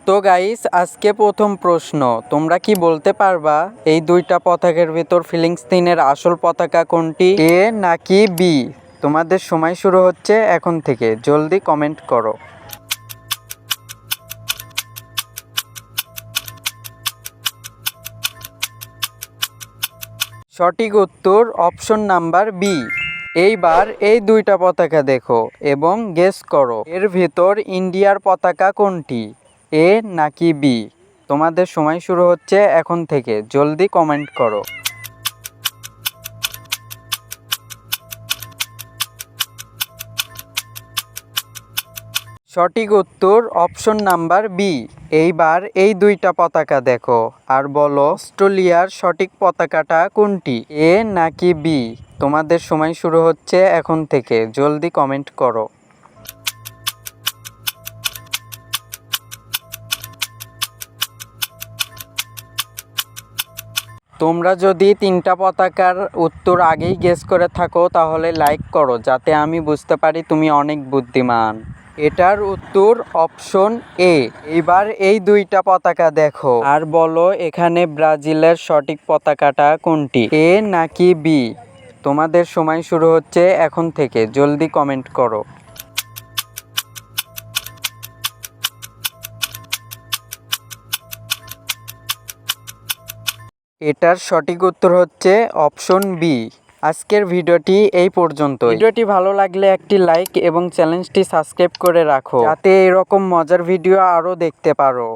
তো গাইস, আজকে প্রথম প্রশ্ন, তোমরা কি বলতে পারবা এই দুইটা পতাকার ভিতর ফিলিস্তিনের আসল পতাকা কোনটি, এ নাকি বি? তোমাদের সময় শুরু হচ্ছে এখন থেকে, জলদি কমেন্ট করো। সঠিক উত্তর অপশন নাম্বার বি। এইবার এই দুইটা পতাকা দেখো এবং গেস করো এর ভিতর ইন্ডিয়ার পতাকা কোনটি, এ নাকি বি? তোমাদের সময় শুরু হচ্ছে এখন থেকে, জলদি কমেন্ট করো। সঠিক উত্তর অপশন নাম্বার বি। এইবার এই দুইটা পতাকা দেখো আর বলো অস্ট্রেলিয়ার সঠিক পতাকাটা কোনটি, এ নাকি বি? তোমাদের সময় শুরু হচ্ছে এখন থেকে, জলদি কমেন্ট করো। তোমরা যদি তিনটা পতাকার উত্তর আগেই গেস করে থাকো তাহলে লাইক করো, যাতে আমি বুঝতে পারি তুমি অনেক বুদ্ধিমান। এটার উত্তর অপশন এ। এবার এই দুইটা পতাকা দেখো আর বলো এখানে ব্রাজিলের সঠিক পতাকাটা কোনটি, এ নাকি বি? তোমাদের সময় শুরু হচ্ছে এখন থেকে, জলদি কমেন্ট করো। এটার সঠিক উত্তর হচ্ছে অপশন বি। আজকের ভিডিওটি এই পর্যন্ত। ভিডিওটি ভালো লাগলে একটি লাইক এবং চ্যানেলটি সাবস্ক্রাইব করে রাখো, যাতে এরকম মজার ভিডিও আরও দেখতে পারো।